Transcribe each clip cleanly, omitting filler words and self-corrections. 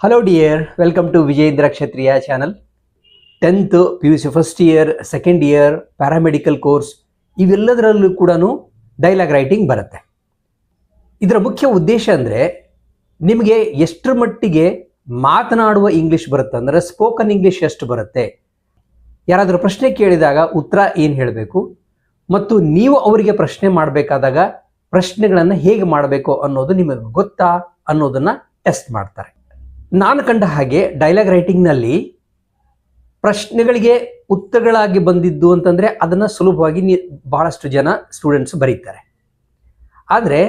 Hello dear, welcome to Vijayendra Kshatriya channel. 10th PUC first year, second year, paramedical course ಇವೆಲ್ಲದರಲ್ಲೂ ಕೂಡ dialogue writing ಬರುತ್ತೆ. ಇದರ ಮುಖ್ಯ ಉದ್ದೇಶ ಅಂದರೆ ನಿಮಗೆ ಎಷ್ಟರ ಮಟ್ಟಿಗೆ ಮಾತನಾಡುವ ಇಂಗ್ಲಿಷ್ ಬರುತ್ತೆ ಅಂದರೆ ಸ್ಪೋಕನ್ ಇಂಗ್ಲಿಷ್ ಎಷ್ಟು ಬರುತ್ತೆ, ಯಾರಾದರೂ ಪ್ರಶ್ನೆ ಕೇಳಿದಾಗ ಉತ್ತರ ಏನು ಹೇಳಬೇಕು ಮತ್ತು ನೀವು ಅವರಿಗೆ ಪ್ರಶ್ನೆ ಮಾಡಬೇಕಾದಾಗ ಪ್ರಶ್ನೆಗಳನ್ನು ಹೇಗೆ ಮಾಡಬೇಕು ಅನ್ನೋದು ನಿಮಗೆ ಗೊತ್ತಾ ಅನ್ನೋದನ್ನು ಟೆಸ್ಟ್ ಮಾಡ್ತಾರೆ. ನಾನು ಕಂಡ ಹಾಗೆ ಡೈಲಾಗ್ ರೈಟಿಂಗ್ನಲ್ಲಿ ಪ್ರಶ್ನೆಗಳಿಗೆ ಉತ್ತರಗಳಾಗಿ ಬಂದಿದ್ದು ಅಂತಂದರೆ ಅದನ್ನು ಸುಲಭವಾಗಿ ಬಹಳಷ್ಟು ಜನ ಸ್ಟೂಡೆಂಟ್ಸ್ ಬರೀತಾರೆ. ಆದರೆ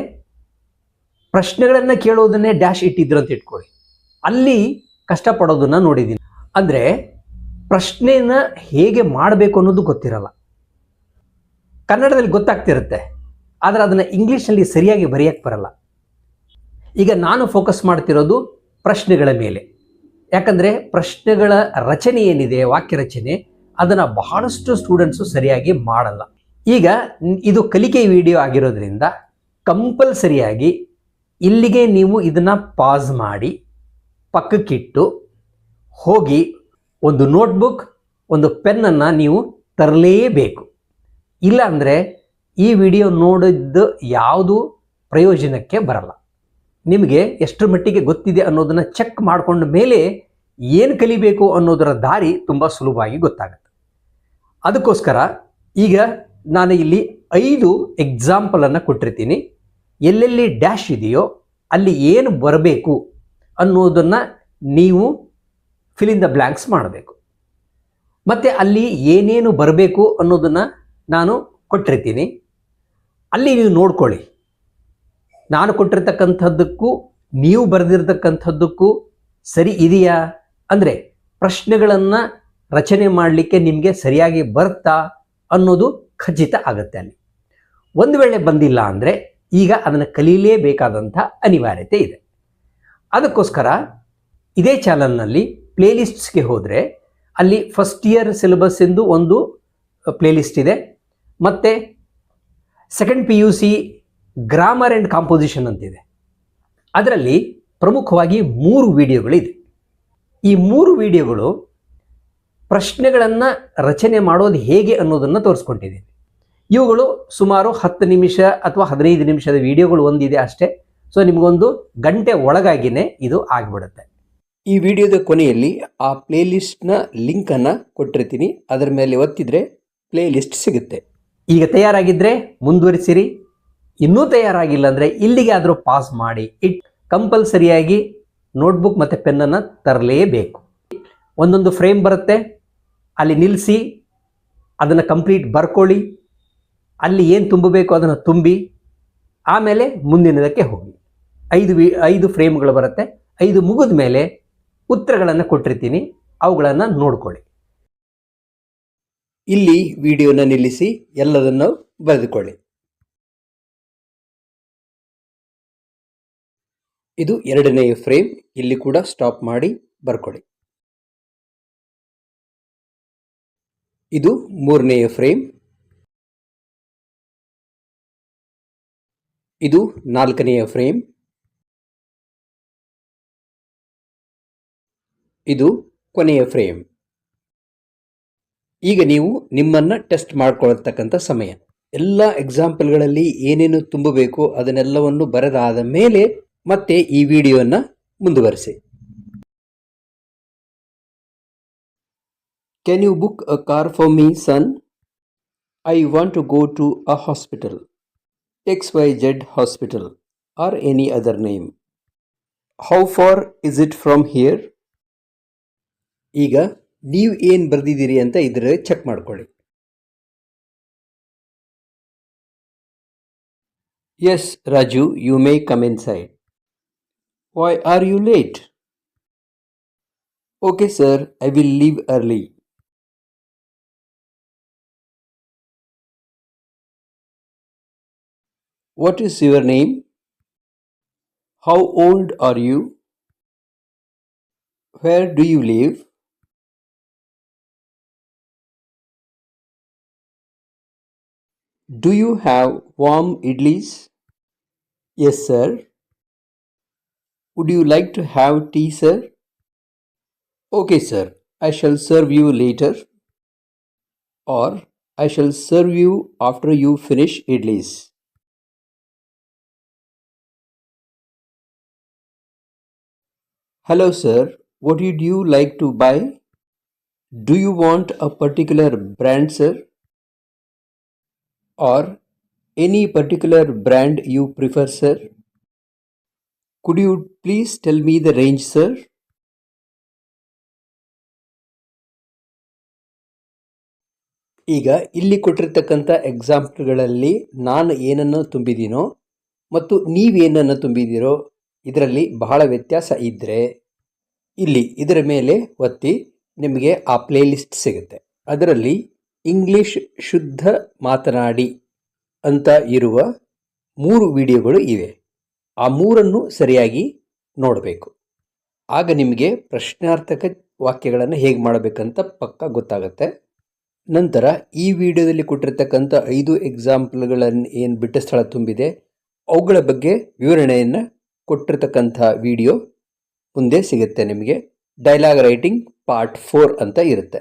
ಪ್ರಶ್ನೆಗಳನ್ನು ಕೇಳೋದನ್ನೇ ಡ್ಯಾಶ್ ಇಟ್ಟಿದ್ರು ಅಂತ ಇಟ್ಕೊಳ್ಳಿ, ಅಲ್ಲಿ ಕಷ್ಟಪಡೋದನ್ನು ನೋಡಿದ್ದೀನಿ. ಅಂದರೆ ಪ್ರಶ್ನೆಯನ್ನು ಹೇಗೆ ಮಾಡಬೇಕು ಅನ್ನೋದು ಗೊತ್ತಿರಲ್ಲ. ಕನ್ನಡದಲ್ಲಿ ಗೊತ್ತಾಗ್ತಿರುತ್ತೆ, ಆದರೆ ಅದನ್ನು ಇಂಗ್ಲೀಷ್ನಲ್ಲಿ ಸರಿಯಾಗಿ ಬರೆಯೋಕ್ಕೆ ಬರಲ್ಲ. ಈಗ ನಾನು ಫೋಕಸ್ ಮಾಡ್ತಿರೋದು ಪ್ರಶ್ನೆಗಳ ಮೇಲೆ, ಯಾಕಂದರೆ ಪ್ರಶ್ನೆಗಳ ರಚನೆ ಏನಿದೆ, ವಾಕ್ಯ ರಚನೆ, ಅದನ್ನು ಬಹಳಷ್ಟು ಸ್ಟೂಡೆಂಟ್ಸು ಸರಿಯಾಗಿ ಮಾಡಲ್ಲ. ಈಗ ಇದು ಕಲಿಕೆ ವಿಡಿಯೋ ಆಗಿರೋದ್ರಿಂದ ಕಂಪಲ್ಸರಿಯಾಗಿ ಇಲ್ಲಿಗೆ ನೀವು ಇದನ್ನು ಪಾಸ್ ಮಾಡಿ ಪಕ್ಕಕ್ಕಿಟ್ಟು ಹೋಗಿ ಒಂದು ನೋಟ್ಬುಕ್, ಒಂದು ಪೆನ್ನನ್ನು ನೀವು ತರಲೇಬೇಕು. ಇಲ್ಲ ಅಂದರೆ ಈ ವಿಡಿಯೋ ನೋಡಿದ್ದು ಯಾವುದು ಪ್ರಯೋಜನಕ್ಕೆ ಬರಲ್ಲ. ನಿಮಗೆ ಎಷ್ಟರ ಮಟ್ಟಿಗೆ ಗೊತ್ತಿದೆ ಅನ್ನೋದನ್ನು ಚೆಕ್ ಮಾಡಿಕೊಂಡ ಮೇಲೆ ಏನು ಕಲಿಬೇಕು ಅನ್ನೋದರ ದಾರಿ ತುಂಬ ಸುಲಭವಾಗಿ ಗೊತ್ತಾಗುತ್ತೆ. ಅದಕ್ಕೋಸ್ಕರ ಈಗ ನಾನು ಇಲ್ಲಿ 5 ಎಕ್ಸಾಂಪಲನ್ನು ಕೊಟ್ಟಿರ್ತೀನಿ. ಎಲ್ಲೆಲ್ಲಿ ಡ್ಯಾಶ್ ಇದೆಯೋ ಅಲ್ಲಿ ಏನು ಬರಬೇಕು ಅನ್ನೋದನ್ನು ನೀವು ಫಿಲ್ ಇನ್ ದ ಬ್ಲ್ಯಾಂಕ್ಸ್ ಮಾಡಬೇಕು. ಮತ್ತು ಅಲ್ಲಿ ಏನೇನು ಬರಬೇಕು ಅನ್ನೋದನ್ನು ನಾನು ಕೊಟ್ಟಿರ್ತೀನಿ. ಅಲ್ಲಿ ನೀವು ನೋಡ್ಕೊಳ್ಳಿ, ನಾನು ಕೊಟ್ಟಿರ್ತಕ್ಕಂಥದ್ದಕ್ಕೂ ನೀವು ಬರೆದಿರ್ತಕ್ಕಂಥದ್ದಕ್ಕೂ ಸರಿ ಇದೆಯಾ, ಅಂದರೆ ಪ್ರಶ್ನೆಗಳನ್ನು ರಚನೆ ಮಾಡಲಿಕ್ಕೆ ನಿಮಗೆ ಸರಿಯಾಗಿ ಬರ್ತಾ ಅನ್ನೋದು ಖಚಿತ ಆಗುತ್ತೆ. ಅಲ್ಲಿ ಒಂದು ವೇಳೆ ಬಂದಿಲ್ಲ ಅಂದರೆ ಈಗ ಅದನ್ನು ಕಲೀಲೇಬೇಕಾದಂಥ ಅನಿವಾರ್ಯತೆ ಇದೆ. ಅದಕ್ಕೋಸ್ಕರ ಇದೇ ಚಾನಲ್ನಲ್ಲಿ ಪ್ಲೇಲಿಸ್ಟ್ಸ್ಗೆ ಹೋದರೆ ಅಲ್ಲಿ ಫಸ್ಟ್ ಇಯರ್ ಸಿಲೆಬಸ್ ಎಂದು ಒಂದು ಪ್ಲೇಲಿಸ್ಟ್ ಇದೆ, ಮತ್ತು second PUC grammar and composition ಅಂತಿದೆ. ಅದರಲ್ಲಿ ಪ್ರಮುಖವಾಗಿ 3 ವಿಡಿಯೋಗಳಿದೆ. ಈ 3 ವಿಡಿಯೋಗಳು ಪ್ರಶ್ನೆಗಳನ್ನು ರಚನೆ ಮಾಡೋದು ಹೇಗೆ ಅನ್ನೋದನ್ನು ತೋರಿಸ್ಕೊಟ್ಟಿದ್ದೀನಿ. ಇವುಗಳು ಸುಮಾರು 10 ನಿಮಿಷ ಅಥವಾ 15 ನಿಮಿಷದ ವಿಡಿಯೋಗಳು ಒಂದಿದೆ ಅಷ್ಟೇ. ಸೊ ನಿಮಗೊಂದು ಗಂಟೆ ಒಳಗಾಗಿಯೇ ಇದು ಆಗಿಬಿಡುತ್ತೆ. ಈ ವಿಡಿಯೋದ ಕೊನೆಯಲ್ಲಿ ಆ ಪ್ಲೇಲಿಸ್ಟ್ನ ಲಿಂಕನ್ನು ಕೊಟ್ಟಿರ್ತೀನಿ, ಅದರ ಮೇಲೆ ಒತ್ತಿದರೆ ಪ್ಲೇಲಿಸ್ಟ್ ಸಿಗುತ್ತೆ. ಈಗ ತಯಾರಾಗಿದ್ದರೆ ಮುಂದುವರಿಸಿರಿ, ಇನ್ನೂ ತಯಾರಾಗಿಲ್ಲ ಅಂದರೆ ಇಲ್ಲಿಗೆ ಆದರೂ ಪಾಸ್ ಮಾಡಿ ಕಂಪಲ್ಸರಿಯಾಗಿ ನೋಟ್ಬುಕ್ ಮತ್ತು ಪೆನ್ನನ್ನು ತರಲೇಬೇಕು. ಒಂದೊಂದು ಫ್ರೇಮ್ ಬರುತ್ತೆ, ಅಲ್ಲಿ ನಿಲ್ಲಿಸಿ ಅದನ್ನು ಕಂಪ್ಲೀಟ್ ಬರ್ಕೊಳ್ಳಿ. ಅಲ್ಲಿ ಏನು ತುಂಬಬೇಕು ಅದನ್ನು ತುಂಬಿ ಆಮೇಲೆ ಮುಂದಿನದಕ್ಕೆ ಹೋಗಿ. 5 ಫ್ರೇಮ್ಗಳು ಬರುತ್ತೆ. 5 ಮುಗಿದ ಮೇಲೆ ಉತ್ತರಗಳನ್ನು ಕೊಟ್ಟಿರ್ತೀನಿ, ಅವುಗಳನ್ನು ನೋಡ್ಕೊಳ್ಳಿ. ಇಲ್ಲಿ ವಿಡಿಯೋನ ನಿಲ್ಲಿಸಿ ಎಲ್ಲದನ್ನು ಬರೆದುಕೊಳ್ಳಿ. ಇದು 2ನೇ ಫ್ರೇಮ್, ಇಲ್ಲಿ ಕೂಡ ಸ್ಟಾಪ್ ಮಾಡಿ ಬರ್ಕೊಳ್ಳಿ. ಇದು 3ನೇ ಫ್ರೇಮ್, ಇದು 4ನೇ ಫ್ರೇಮ್, ಇದು ಕೊನೆಯ ಫ್ರೇಮ್. ಈಗ ನೀವು ನಿಮ್ಮನ್ನು ಟೆಸ್ಟ್ ಮಾಡ್ಕೊಳ್ತಕ್ಕಂಥ ಸಮಯ. ಎಲ್ಲ ಎಕ್ಸಾಂಪಲ್ಗಳಲ್ಲಿ ಏನೇನು ತುಂಬಬೇಕು ಅದನ್ನೆಲ್ಲವನ್ನು ಬರೆದಾದ ಮೇಲೆ ಮತ್ತೆ ಈ ವಿಡಿಯೋನ ಮುಂದುವರಿಸಿ. Can you book a car for me, son? I want to go to a hospital, XYZ hospital or any other name. How far is it from here? ಈಗ ನೀವು ಏನು ಬರೆದಿದ್ದೀರಿ ಅಂತ ಇದರ ಚೆಕ್ ಮಾಡ್ಕೊಳ್ಳಿ. Yes, Raju, you may come inside. Why are you late? Okay, sir, I will leave early. What is your name? How old are you? Where do you live? Do you have warm idlis? Yes, sir. Would you like to have tea, sir? Okay, sir. I shall serve you later, or I shall serve you after you finish idlis. Hello, sir. What would you like to buy? Do you want a particular brand, sir? Or any particular brand you prefer, sir? Could you please tell me the range, sir? ಈಗ ಇಲ್ಲಿ ಕೊಟ್ಟಿರ್ತಕ್ಕಂಥ ಎಕ್ಸಾಂಪಲ್ಗಳಲ್ಲಿ ನಾನು ಏನನ್ನು ತುಂಬಿದ್ದೀನೋ ಮತ್ತು ನೀವೇನನ್ನು ತುಂಬಿದ್ದೀರೋ ಇದರಲ್ಲಿ ಬಹಳ ವ್ಯತ್ಯಾಸ ಇದ್ದರೆ ಇಲ್ಲಿ ಇದರ ಮೇಲೆ ಒತ್ತಿ ನಿಮಗೆ ಆ ಪ್ಲೇಲಿಸ್ಟ್ ಸಿಗುತ್ತೆ. ಅದರಲ್ಲಿ ಇಂಗ್ಲಿಷ್ ಶುದ್ಧ ಮಾತನಾಡಿ ಅಂತ ಇರುವ 3 ವಿಡಿಯೋಗಳು ಇವೆ. ಆ 3ಅನ್ನು ಸರಿಯಾಗಿ ನೋಡಬೇಕು. ಆಗ ನಿಮಗೆ ಪ್ರಶ್ನಾರ್ಥಕ ವಾಕ್ಯಗಳನ್ನು ಹೇಗೆ ಮಾಡಬೇಕಂತ ಪಕ್ಕಾ ಗೊತ್ತಾಗುತ್ತೆ. ನಂತರ ಈ ವಿಡಿಯೋದಲ್ಲಿ ಕೊಟ್ಟಿರ್ತಕ್ಕಂಥ 5 ಎಕ್ಸಾಂಪಲ್ಗಳನ್ನು ಏನು ಬಿಟ್ಟ ಸ್ಥಳ ತುಂಬಿದೆ ಅವುಗಳ ಬಗ್ಗೆ ವಿವರಣೆಯನ್ನು ಕೊಟ್ಟಿರ್ತಕ್ಕಂಥ ವಿಡಿಯೋ ಮುಂದೆ ಸಿಗುತ್ತೆ. ನಿಮಗೆ ಡೈಲಾಗ್ ರೈಟಿಂಗ್ ಪಾರ್ಟ್ 4 ಅಂತ ಇರುತ್ತೆ.